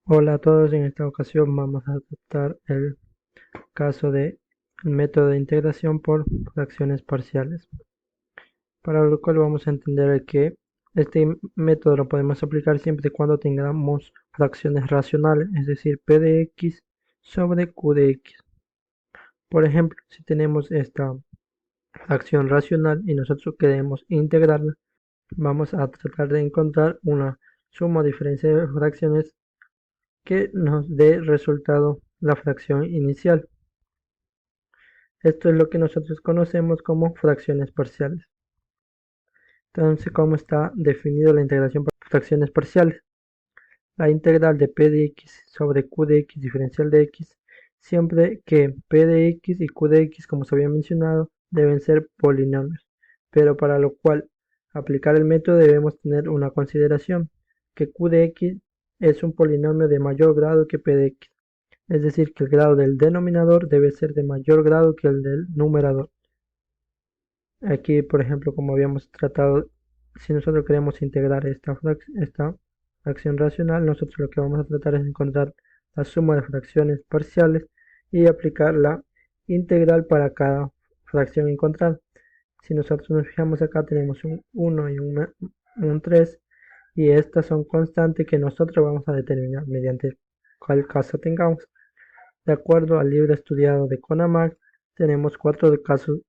Hola a todos, en esta ocasión vamos a tratar el caso del método de integración por fracciones parciales, para lo cual vamos a entender que este método lo podemos aplicar siempre y cuando tengamos fracciones racionales, es decir, p de x sobre q de x. Por ejemplo, si tenemos esta fracción racional y nosotros queremos integrarla, vamos a tratar de encontrar una suma o diferencia de fracciones que nos dé resultado la fracción inicial. Esto es lo que nosotros conocemos como fracciones parciales. Entonces, ¿cómo está definido la integración por fracciones parciales? La integral de p de x sobre q de x diferencial de x, siempre que p de x y q de x, como se había mencionado, deben ser polinomios. Pero para lo cual aplicar el método debemos tener una consideración, que q de x es un polinomio de mayor grado que p de x. Es decir, que el grado del denominador debe ser de mayor grado que el del numerador. Aquí, por ejemplo, como habíamos tratado, si nosotros queremos integrar esta fracción racional, nosotros lo que vamos a tratar es encontrar la suma de fracciones parciales y aplicar la integral para cada fracción encontrada. Si nosotros nos fijamos acá, tenemos un 1 y un 3, y estas son constantes que nosotros vamos a determinar mediante cuál caso tengamos. De acuerdo al libro estudiado de Conamac, tenemos 4 casos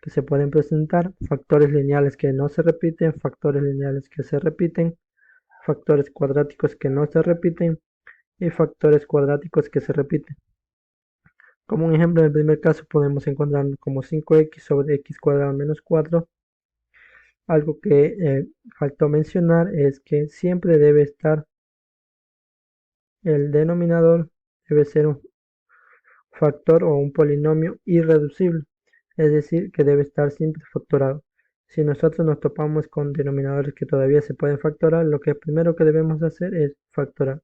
que se pueden presentar: factores lineales que no se repiten, factores lineales que se repiten, factores cuadráticos que no se repiten y factores cuadráticos que se repiten. Como un ejemplo, en el primer caso podemos encontrar como 5x sobre x cuadrado menos 4. Algo que faltó mencionar es que siempre debe estar el denominador, debe ser un factor o un polinomio irreducible, es decir, que debe estar siempre factorado. Si nosotros nos topamos con denominadores que todavía se pueden factorar, lo que primero que debemos hacer es factorar.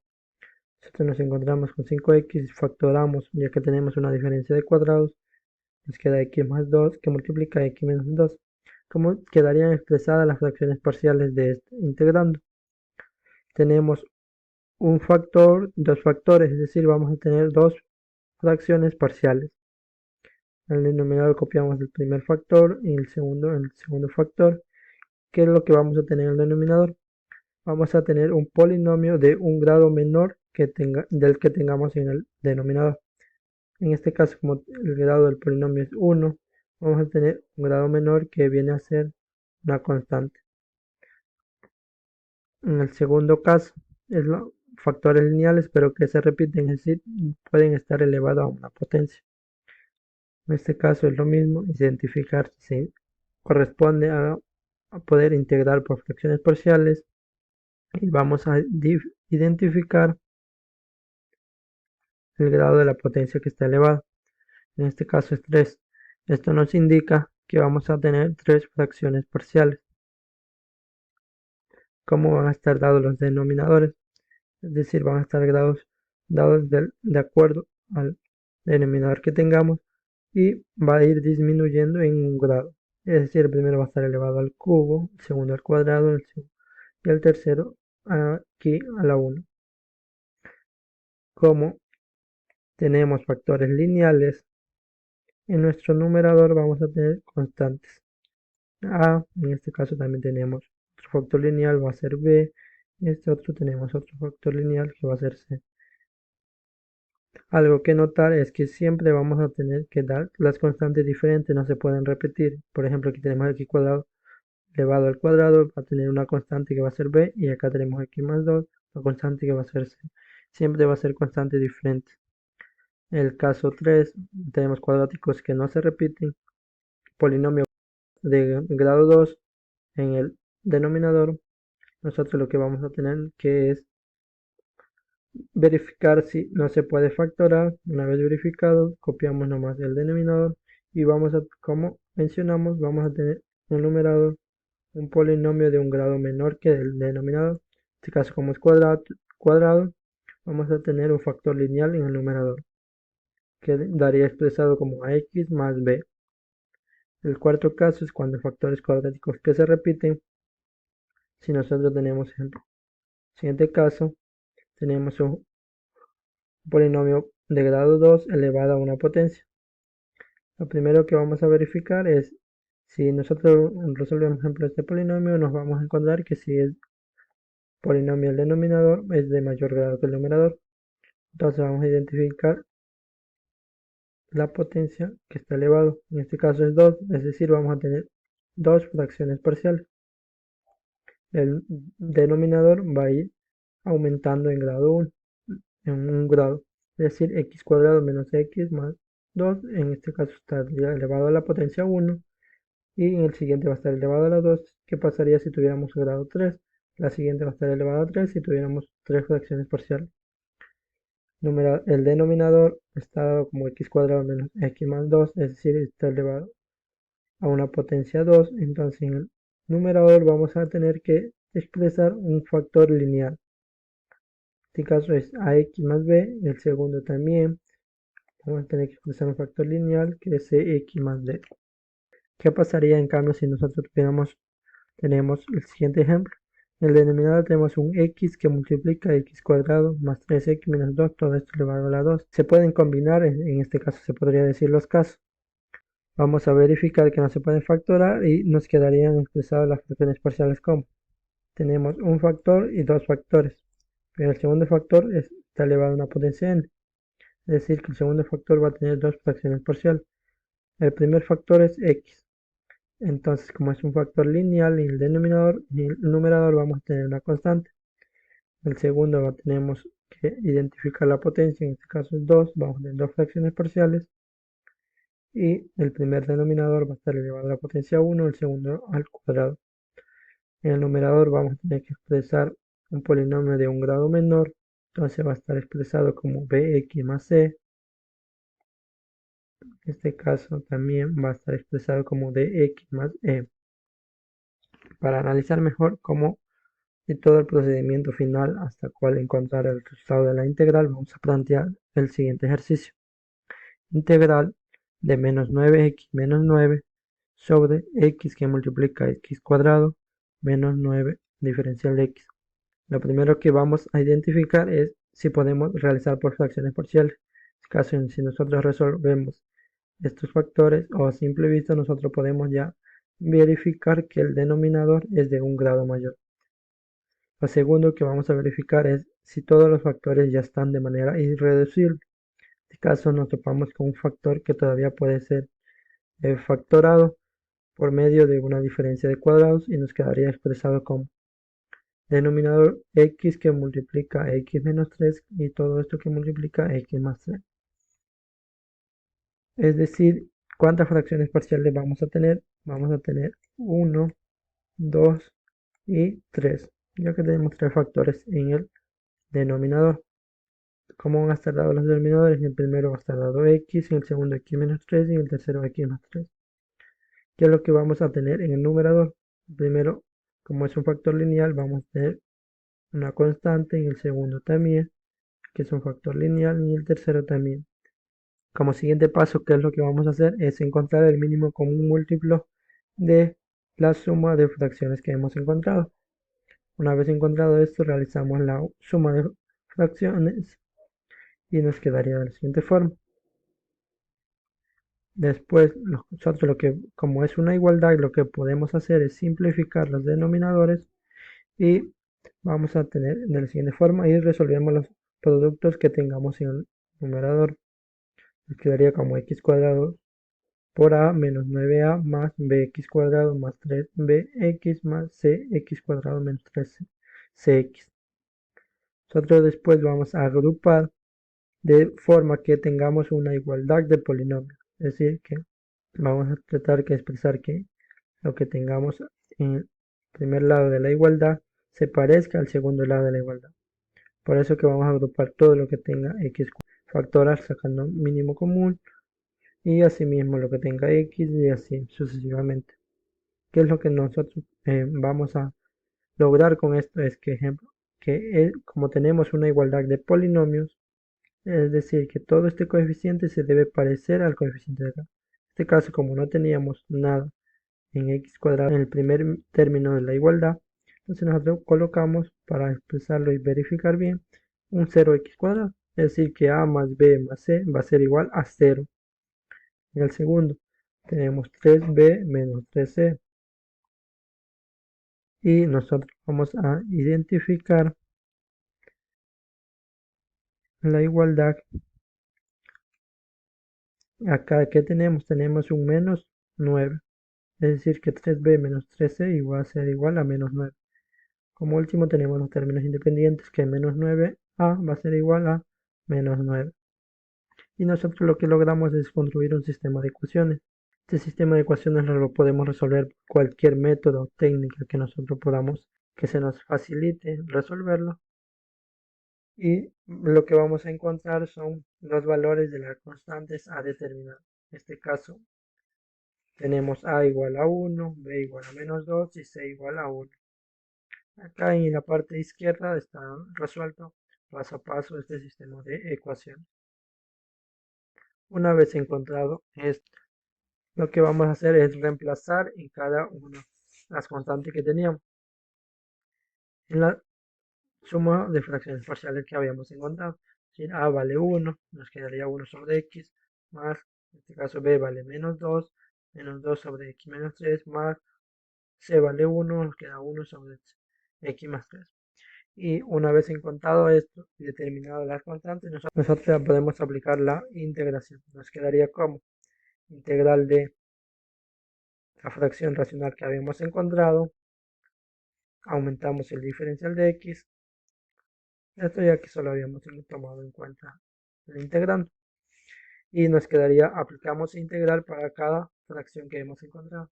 Nosotros nos encontramos con 5x, factoramos, ya que tenemos una diferencia de cuadrados, nos queda x más 2 que multiplica x menos 2. ¿Cómo quedarían expresadas las fracciones parciales de este integrando? Tenemos un factor, dos factores, es decir, vamos a tener dos fracciones parciales. En el denominador copiamos el primer factor y el segundo factor. ¿Qué es lo que vamos a tener en el denominador? Vamos a tener un polinomio de un grado menor del que tengamos en el denominador. En este caso, como el grado del polinomio es 1, vamos a tener un grado menor que viene a ser una constante. En el segundo caso, es los factores lineales, pero que se repiten, es decir, pueden estar elevados a una potencia. En este caso es lo mismo, identificar si corresponde a poder integrar por fracciones parciales, y vamos a identificar el grado de la potencia que está elevada. En este caso es 3. Esto nos indica que vamos a tener 3 fracciones parciales. ¿Cómo van a estar dados los denominadores? Es decir, van a estar dados de acuerdo al denominador que tengamos, y va a ir disminuyendo en un grado. Es decir, el primero va a estar elevado al cubo, el segundo al cuadrado, y el tercero aquí a la 1. Como tenemos factores lineales, en nuestro numerador vamos a tener constantes. En este caso también tenemos otro factor lineal, va a ser b, y este otro tenemos otro factor lineal que va a ser c. Algo que notar es que siempre vamos a tener que dar las constantes diferentes, no se pueden repetir. Por ejemplo, aquí tenemos x cuadrado elevado al cuadrado, va a tener una constante que va a ser b, y acá tenemos x más 2, la constante que va a ser c. Siempre va a ser constante diferente. En el caso 3 tenemos cuadráticos que no se repiten, polinomio de grado 2 en el denominador. Nosotros lo que vamos a tener que es verificar si no se puede factorar. Una vez verificado, copiamos nomás el denominador y vamos a, como mencionamos, vamos a tener un numerador, un polinomio de un grado menor que el denominador. En este caso, como es cuadrado, vamos a tener un factor lineal en el numerador, que daría expresado como ax más b. El cuarto caso es cuando factores cuadráticos que se repiten. Si nosotros tenemos en el siguiente caso, tenemos un un polinomio de grado 2 elevado a una potencia. Lo primero que vamos a verificar es si nosotros resolvemos, por ejemplo, este polinomio, nos vamos a encontrar que si el polinomio el denominador es de mayor grado que el numerador. Entonces vamos a identificar la potencia que está elevado. En este caso es 2, es decir, vamos a tener dos fracciones parciales. El denominador va a ir aumentando en grado 1, en un grado, es decir, x cuadrado menos x más 2, en este caso está elevado a la potencia 1, y en el siguiente va a estar elevado a la 2. ¿Qué pasaría si tuviéramos grado 3? La siguiente va a estar elevada a 3 si tuviéramos tres fracciones parciales. El denominador está dado como x cuadrado menos x más 2, es decir, está elevado a una potencia 2. Entonces en el numerador vamos a tener que expresar un factor lineal. En este caso es ax más b, el segundo también. Vamos a tener que expresar un factor lineal que es cx más d. ¿Qué pasaría en cambio si nosotros tenemos el siguiente ejemplo? En el denominador tenemos un x que multiplica x cuadrado más 3x menos 2, todo esto elevado a la 2. Se pueden combinar, en este caso se podría decir los casos. Vamos a verificar que no se pueden factorar y nos quedarían expresadas las fracciones parciales como tenemos un factor y dos factores, pero el segundo factor está elevado a una potencia n, es decir que el segundo factor va a tener dos fracciones parciales. El primer factor es x, entonces como es un factor lineal en el denominador y en el numerador vamos a tener una constante. El segundo tenemos que identificar la potencia, en este caso es 2, vamos a tener dos fracciones parciales. Y el primer denominador va a estar elevado a la potencia 1, el segundo al cuadrado. En el numerador vamos a tener que expresar un polinomio de un grado menor, entonces va a estar expresado como bx más c. En este caso también va a estar expresado como dx más e. Para analizar mejor cómo y todo el procedimiento final hasta cual encontrar el resultado de la integral, vamos a plantear el siguiente ejercicio. Integral de menos 9x menos 9 sobre x que multiplica x cuadrado menos 9 diferencial de x. Lo primero que vamos a identificar es si podemos realizar por fracciones parciales. En este caso, si nosotros resolvemos estos factores o a simple vista nosotros podemos ya verificar que el denominador es de un grado mayor. Lo segundo que vamos a verificar es si todos los factores ya están de manera irreducible. En este caso nos topamos con un factor que todavía puede ser factorado por medio de una diferencia de cuadrados y nos quedaría expresado como denominador x que multiplica x menos 3 y todo esto que multiplica x más 3. Es decir, ¿cuántas fracciones parciales vamos a tener? Vamos a tener 1, 2 y 3, ya que tenemos tres factores en el denominador. ¿Cómo van a estar dados los denominadores? En el primero va a estar dado x, en el segundo x menos 3 y en el tercero x más 3. ¿Qué es lo que vamos a tener en el numerador? Primero, como es un factor lineal, vamos a tener una constante, en el segundo también, que es un factor lineal, y el tercero también. Como siguiente paso, ¿qué es lo que vamos a hacer? Es encontrar el mínimo común múltiplo de la suma de fracciones que hemos encontrado. Una vez encontrado esto, realizamos la suma de fracciones y nos quedaría de la siguiente forma. Después, nosotros como es una igualdad, lo que podemos hacer es simplificar los denominadores y vamos a tener de la siguiente forma y resolvemos los productos que tengamos en el numerador. Nos quedaría como x cuadrado por a menos 9a más bx cuadrado más 3bx más cx cuadrado menos 3cx. Nosotros después vamos a agrupar de forma que tengamos una igualdad de polinomios. Es decir, que vamos a tratar de expresar que lo que tengamos en el primer lado de la igualdad se parezca al segundo lado de la igualdad. Por eso que vamos a agrupar todo lo que tenga x factorial sacando mínimo común y asimismo lo que tenga x y así sucesivamente. ¿Qué es lo que nosotros vamos a lograr con esto? Es que, ejemplo, que como tenemos una igualdad de polinomios, es decir, que todo este coeficiente se debe parecer al coeficiente de acá. En este caso, como no teníamos nada en x cuadrado en el primer término de la igualdad, entonces nosotros colocamos, para expresarlo y verificar bien, un 0x cuadrado. Es decir, que a más b más c va a ser igual a 0. En el segundo tenemos 3b menos 3c. Y nosotros vamos a identificar la igualdad. Acá que tenemos un menos 9. Es decir, que 3b menos 3c igual a ser igual a menos 9. Como último tenemos los términos independientes, que menos 9a va a ser igual a menos 9. Y nosotros lo que logramos es construir un sistema de ecuaciones. Este sistema de ecuaciones lo podemos resolver por cualquier método o técnica que nosotros podamos, que se nos facilite resolverlo. Y lo que vamos a encontrar son los valores de las constantes a determinar. En este caso tenemos a igual a 1, b igual a menos 2 y c igual a 1. Acá en la parte izquierda está resuelto paso a paso este sistema de ecuaciones. Una vez encontrado esto, lo que vamos a hacer es reemplazar en cada una las constantes que teníamos. En la suma de fracciones parciales que habíamos encontrado. Si a vale 1, nos quedaría 1 sobre x, más, en este caso b vale menos 2, menos 2 sobre x menos 3, más c vale 1, nos queda 1 sobre x más 3. Y una vez encontrado esto y determinado las constantes, nosotros ya podemos aplicar la integración. Nos quedaría como integral de la fracción racional que habíamos encontrado, aumentamos el diferencial de x, esto ya que solo habíamos tomado en cuenta el integrando. Y nos quedaría, aplicamos integral para cada fracción que hemos encontrado.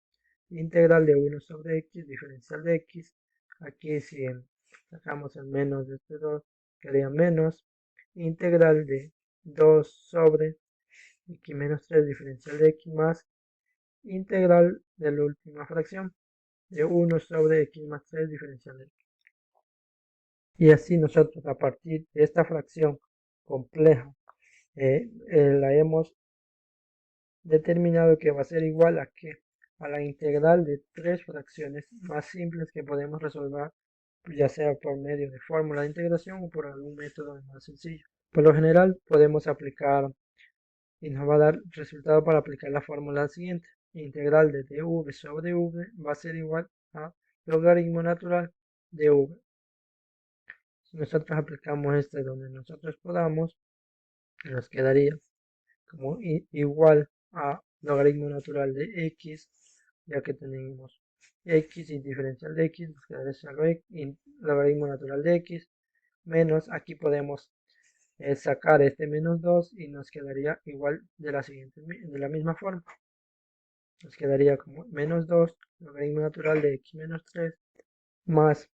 Integral de 1 sobre x, diferencial de x. Aquí si sacamos el menos de este 2, quedaría menos. Integral de 2 sobre x menos 3, diferencial de x más. Integral de la última fracción de 1 sobre x más 3, diferencial de x. Y así nosotros a partir de esta fracción compleja la hemos determinado que va a ser igual a que a la integral de tres fracciones más simples que podemos resolver, ya sea por medio de fórmula de integración o por algún método más sencillo. Por lo general podemos aplicar y nos va a dar resultado para aplicar la fórmula siguiente. Integral de dv sobre v va a ser igual a logaritmo natural de v. Si nosotros aplicamos este donde nosotros podamos, nos quedaría como igual a logaritmo natural de x, ya que tenemos x y diferencial de x, nos quedaría solo logaritmo natural de x, menos, aquí podemos sacar este menos 2 y nos quedaría igual de la misma forma. Nos quedaría como menos 2, logaritmo natural de x menos 3, más,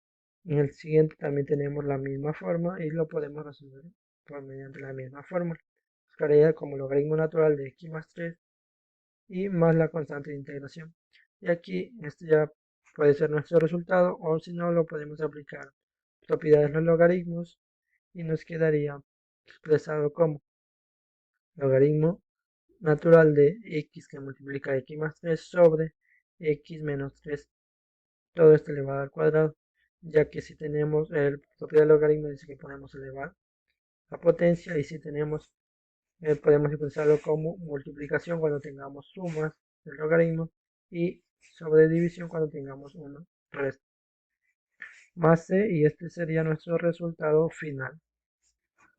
en el siguiente también tenemos la misma forma y lo podemos resolver por mediante la misma fórmula. Nos quedaría como logaritmo natural de x más 3 y más la constante de integración. Y aquí este ya puede ser nuestro resultado, o si no lo podemos aplicar propiedades de los logaritmos y nos quedaría expresado como logaritmo natural de x que multiplica x más 3 sobre x menos 3. Todo esto elevado al cuadrado, ya que si tenemos el propiedad del logaritmo dice que podemos elevar la potencia, y si tenemos podemos expresarlo como multiplicación cuando tengamos sumas del logaritmo y sobre división cuando tengamos una resta. Más c, y este sería nuestro resultado final.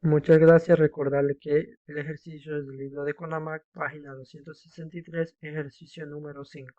Muchas gracias. Recordarle que el ejercicio es del libro de Conamac, página 263, ejercicio número 5.